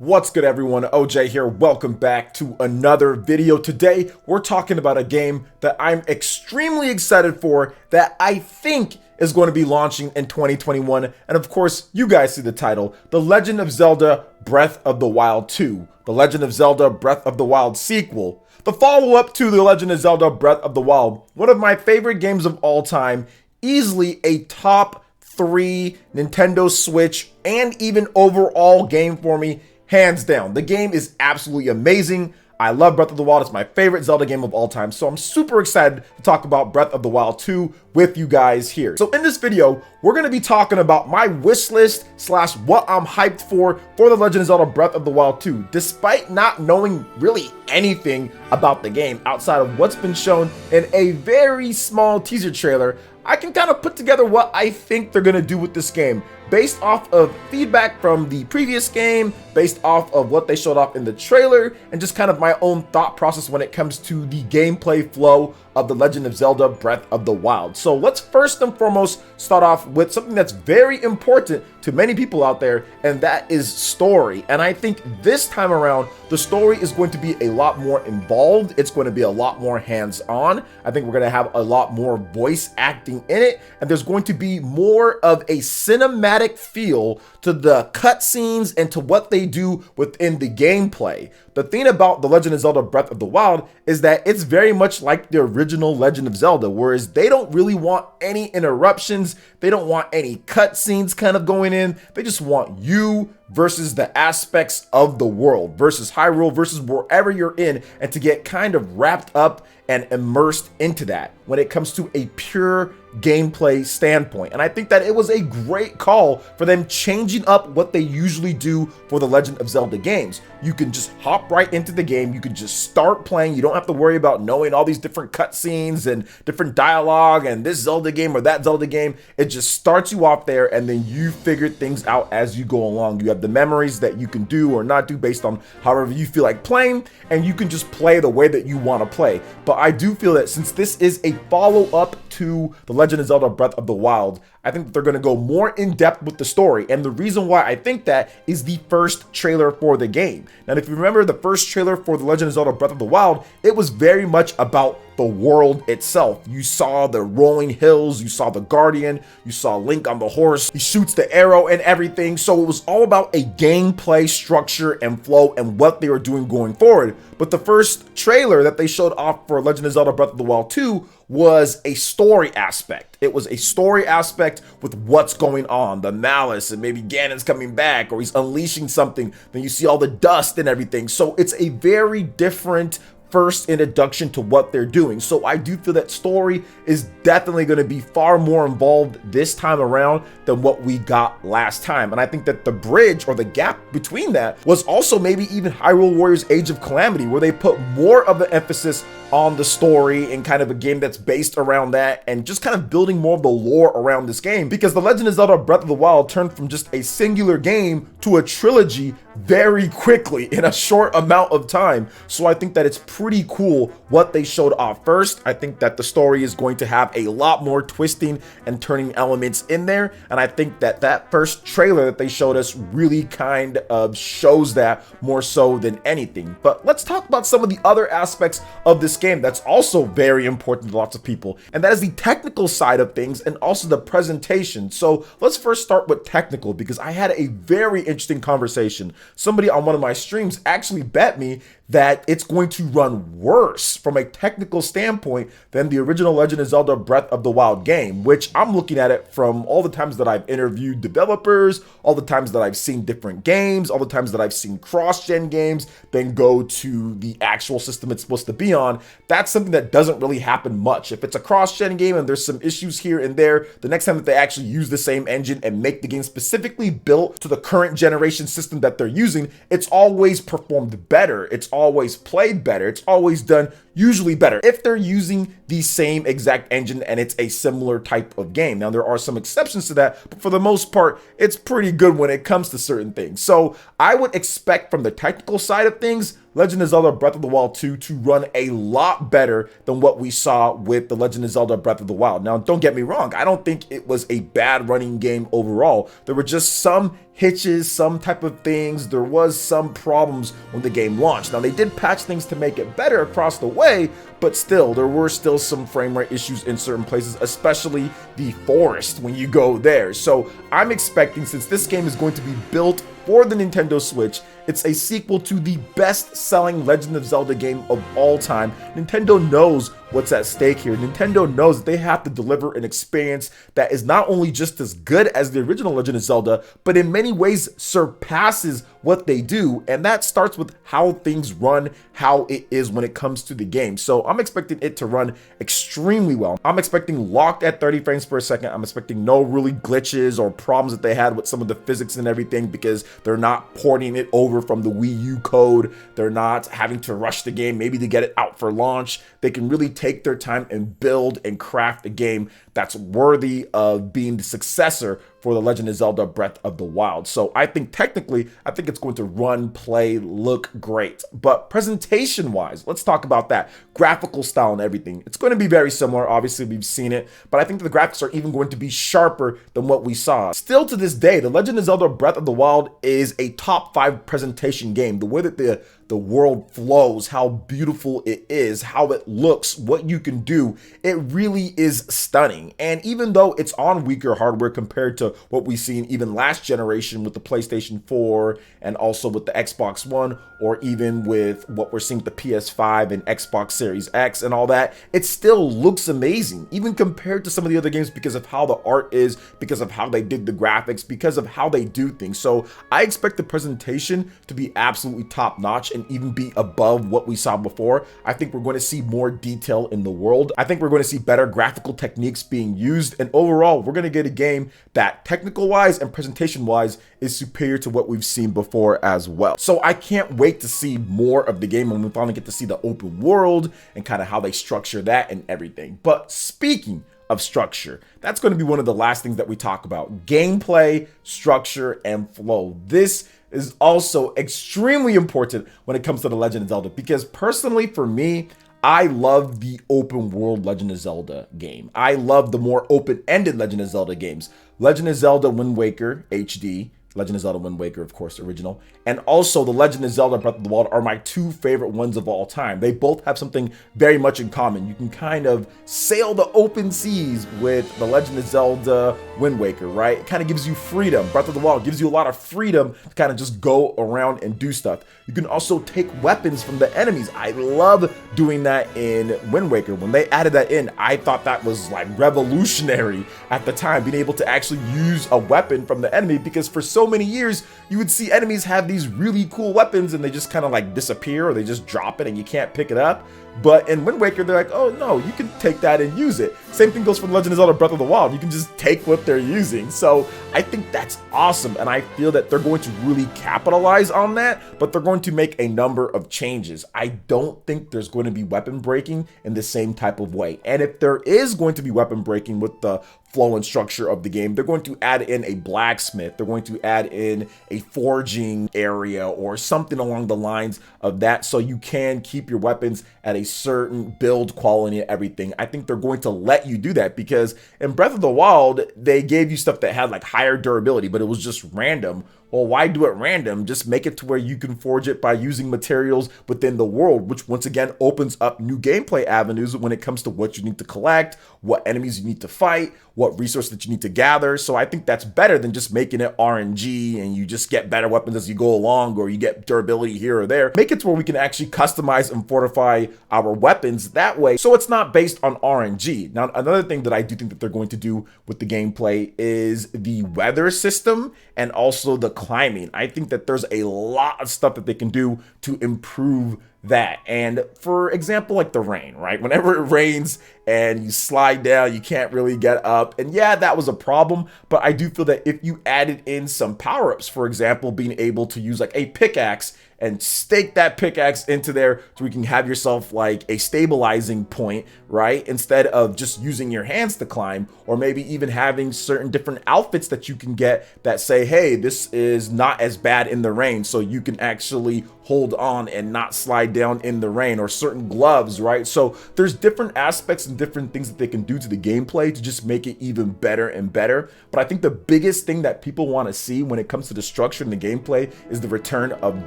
What's good, everyone? OJ here. Welcome back to another video. Today we're talking about a game that I'm extremely excited for that I think is going to be launching in 2021, and of course you guys see the title, The Legend of Zelda Breath of the Wild 2, The Legend of Zelda Breath of the Wild sequel, the follow-up to The Legend of Zelda Breath of the Wild, one of my favorite games of all time, easily a top 3 Nintendo Switch and even overall game for me. Hands down, the game is absolutely amazing. I love Breath of the Wild. It's my favorite Zelda game of all time. So I'm super excited to talk about Breath of the Wild 2 with you guys here. So in this video, we're going to be talking about my wish list slash what I'm hyped for The Legend of Zelda Breath of the Wild 2. Despite not knowing really anything about the game outside of what's been shown in a very small teaser trailer, I can kind of put together what I think they're going to do with this game based off of feedback from the previous game, based off of what they showed off in the trailer, and just kind of my own thought process when it comes to the gameplay flow of The Legend of Zelda Breath of the Wild. So let's first and foremost start off with something that's very important to many people out there, and that is story. And I think this time around, the story is going to be a lot more involved. It's going to be a lot more hands-on. I think we're going to have a lot more voice acting in it, and there's going to be more of a cinematic feel to the cutscenes and to what they do within the gameplay. The thing about The Legend of Zelda Breath of the Wild is that it's very much like the original Legend of Zelda, whereas they don't really want any interruptions, they don't want any cutscenes kind of going in, they just want you versus the aspects of the world, versus Hyrule, versus wherever you're in, and to get kind of wrapped up and immersed into that when it comes to a pure gameplay standpoint. And I think that it was a great call for them changing up what they usually do for the Legend of Zelda games. You can just hop right into the game, you can just start playing, you don't have to worry about knowing all these different cutscenes and different dialogue and this Zelda game or that Zelda game. It just starts you off there, and then you figure things out as you go along. You have the memories that you can do or not do based on however you feel like playing, and you can just play the way that you want to play. But I do feel that since this is a follow-up to The Legend of Zelda Breath of the Wild, I think that they're going to go more in depth with the story. And the reason why I think that is the first trailer for the game. Now, if you remember the first trailer for The Legend of Zelda Breath of the Wild, it was very much about the world itself. You saw the rolling hills, you saw the Guardian, you saw Link on the horse, he shoots the arrow and everything. So it was all about a gameplay structure and flow and what they were doing going forward. But the first trailer that they showed off for Legend of Zelda Breath of the Wild 2 was a story aspect. It was a story aspect with what's going on, the malice, and maybe Ganon's coming back or he's unleashing something. Then you see all the dust and everything. So it's a very different first introduction to what they're doing. So I do feel that story is definitely going to be far more involved this time around than what we got last time. And I think that the bridge or the gap between that was also maybe even Hyrule Warriors Age of Calamity, where they put more of the emphasis on the story and kind of a game that's based around that and just kind of building more of the lore around this game, because The Legend of Zelda Breath of the Wild turned from just a singular game to a trilogy very quickly in a short amount of time. So I think that it's pretty cool what they showed off first. I think that the story is going to have a lot more twisting and turning elements in there, and I think that that first trailer that they showed us really kind of shows that more so than anything. But let's talk about some of the other aspects of this game that's also very important to lots of people, and that is the technical side of things and also the presentation. So let's first start with technical, because I had a very interesting conversation. Somebody on one of my streams actually bet me that it's going to run worse from a technical standpoint than the original Legend of Zelda Breath of the Wild game, which I'm looking at it from all the times that I've interviewed developers, all the times that I've seen different games, all the times that I've seen cross-gen games, then go to the actual system it's supposed to be on. That's something that doesn't really happen much. If it's a cross-gen game and there's some issues here and there, the next time that they actually use the same engine and make the game specifically built to the current generation system that they're using, it's always performed better. It's always played better. It's always done usually better if they're using the same exact engine and it's a similar type of game. Now, there are some exceptions to that, but for the most part, it's pretty good when it comes to certain things. So I would expect from the technical side of things, Legend of Zelda Breath of the Wild 2 to run a lot better than what we saw with the Legend of Zelda Breath of the Wild. Now, don't get me wrong, I don't think it was a bad running game overall. There were just some hitches, some type of things. There was some problems when the game launched. Now, they did patch things to make it better across the way, but still, there were still some frame rate issues in certain places, especially the forest when you go there. So I'm expecting, since this game is going to be built for the Nintendo Switch, it's a sequel to the best-selling Legend of Zelda game of all time. Nintendo knows what's at stake here. Nintendo knows that they have to deliver an experience that is not only just as good as the original Legend of Zelda, but in many ways surpasses what they do, and that starts with how things run, how it is when it comes to the game. So I'm expecting it to run extremely well. I'm expecting locked at 30 frames per second. I'm expecting no really glitches or problems that they had with some of the physics and everything, because they're not porting it over from the Wii U code. They're not having to rush the game maybe to get it out for launch. They can really take their time and build and craft a game that's worthy of being the successor for the Legend of Zelda Breath of the Wild. So I think technically, I think it's going to run, play, look great. But presentation-wise, let's talk about that. Graphical style and everything. It's going to be very similar. Obviously, we've seen it, but I think the graphics are even going to be sharper than what we saw. Still to this day, the Legend of Zelda Breath of the Wild is a top 5 presentation game. The way that the world flows, how beautiful it is, how it looks, what you can do, it really is stunning. And even though it's on weaker hardware compared to what we've seen even last generation with the PlayStation 4 and also with the Xbox One, or even with what we're seeing with the PS5 and Xbox Series X and all that, it still looks amazing, even compared to some of the other games, because of how the art is, because of how they did the graphics, because of how they do things. So I expect the presentation to be absolutely top notch and even be above what we saw before. I think we're going to see more detail in the world. I think we're going to see better graphical techniques being used, and overall we're going to get a game that technical wise and presentation wise is superior to what we've seen before as well. So I can't wait to see more of the game when we finally get to see the open world and kind of how they structure that and everything. But speaking of structure, that's going to be one of the last things that we talk about: gameplay, structure, and flow. This is also extremely important when it comes to the Legend of Zelda, because personally for me, I love the open world Legend of Zelda game. I love the more open-ended Legend of Zelda games. Legend of Zelda Wind Waker HD, Legend of Zelda Wind Waker, of course, original, and also the Legend of Zelda Breath of the Wild are my 2 favorite ones of all time. They both have something very much in common. You can kind of sail the open seas with the Legend of Zelda Wind Waker, right? It kind of gives you freedom. Breath of the Wild gives you a lot of freedom to kind of just go around and do stuff. You can also take weapons from the enemies. I love doing that in Wind Waker. When they added that in, I thought that was like revolutionary at the time, being able to actually use a weapon from the enemy, because for so many years, you would see enemies have these really cool weapons and they just kind of like disappear, or they just drop it and you can't pick it up. But in Wind Waker, they're like, oh no, you can take that and use it. Same thing goes for Legend of Zelda Breath of the Wild. You can just take what they're using. So I think that's awesome, and I feel that they're going to really capitalize on that, but they're going to make a number of changes. I don't think there's going to be weapon breaking in the same type of way. And if there is going to be weapon breaking with the flow and structure of the game, they're going to add in a blacksmith, they're going to add in a forging area or something along the lines of that, so you can keep your weapons at a certain build quality and everything. I think they're going to let you do that, because in Breath of the Wild, they gave you stuff that had like higher durability, but it was just random. Well, why do it random? Just make it to where you can forge it by using materials within the world, which once again opens up new gameplay avenues when it comes to what you need to collect, what enemies you need to fight, what resources that you need to gather. So I think that's better than just making it RNG and you just get better weapons as you go along, or you get durability here or there. Make it to where we can actually customize and fortify our weapons that way, so it's not based on RNG. Now, another thing that I do think that they're going to do with the gameplay is the weather system and also the climbing. I think that there's a lot of stuff that they can do to improve that. And for example, like the rain, right? Whenever it rains and you slide down, you can't really get up. And yeah, that was a problem, but I do feel that if you added in some power-ups, for example, being able to use like a pickaxe and stake that pickaxe into there so you can have yourself like a stabilizing point, right? Instead of just using your hands to climb, or maybe even having certain different outfits that you can get that say, hey, this is not as bad in the rain, so you can actually hold on and not slide down in the rain, or certain gloves, right? So there's different aspects and different things that they can do to the gameplay to just make it even better and better. But I think the biggest thing that people want to see when it comes to the structure and the gameplay is the return of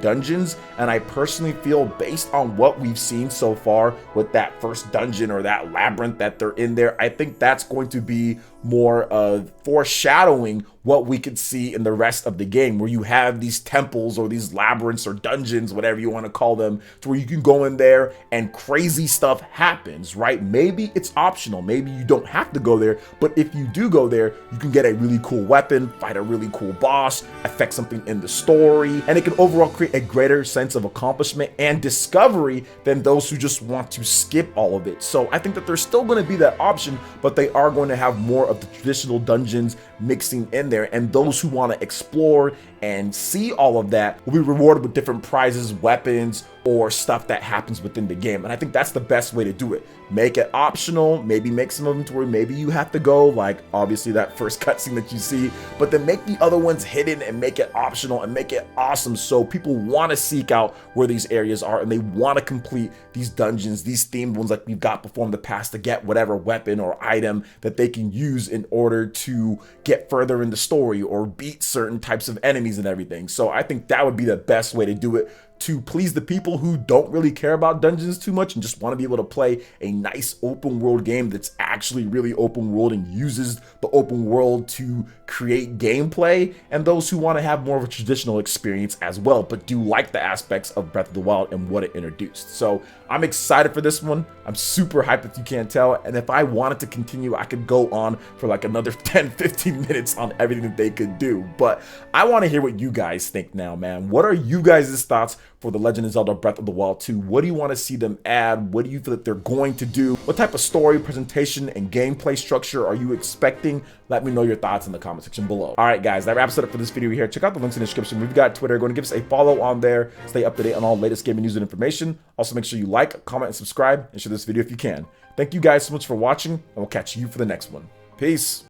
dungeons. And I personally feel, based on what we've seen so far with that first dungeon or that labyrinth that they're in there, I think that's going to be more of foreshadowing what we could see in the rest of the game, where you have these temples or these labyrinths or dungeons, whatever you want to call them, to where you can go in there and crazy stuff happens, right? Maybe it's optional, maybe you don't have to go there, but if you do go there, you can get a really cool weapon, fight a really cool boss, affect something in the story, and it can overall create a greater sense of accomplishment and discovery than those who just want to skip all of it. So I think that there's still going to be that option, but they are going to have more of the traditional dungeons mixing in there, and those who want to explore and see all of that will be rewarded with different prizes, weapons, or stuff that happens within the game. And I think that's the best way to do it. Make it optional, maybe make some inventory, maybe you have to go, like obviously that first cutscene that you see, but then make the other ones hidden and make it optional and make it awesome, so people want to seek out where these areas are and they want to complete these dungeons, these themed ones like we've got before in the past, to get whatever weapon or item that they can use in order to get further in the story or beat certain types of enemies and everything. So I think that would be the best way to do it, to please the people who don't really care about dungeons too much and just want to be able to play a nice open world game that's actually really open world and uses the open world to create gameplay, and those who want to have more of a traditional experience as well, but do like the aspects of Breath of the Wild and what it introduced. So I'm excited for this one. I'm super hyped, if you can't tell, and if I wanted to continue, I could go on for like another 10-15 minutes on everything that they could do. But I want to hear what you guys think now, man. What are you guys' thoughts for The Legend of Zelda Breath of the Wild 2? What do you want to see them add? What do you feel that they're going to do? What type of story, presentation, and gameplay structure are you expecting? Let me know your thoughts in the comment section below. All right, guys, that wraps it up for this video here. Check out the links in the description. We've got Twitter. Go and give us a follow on there. Stay up to date on all latest gaming news and information. Also, make sure you like, comment, and subscribe, and share this video if you can. Thank you guys so much for watching, and we'll catch you for the next one. Peace.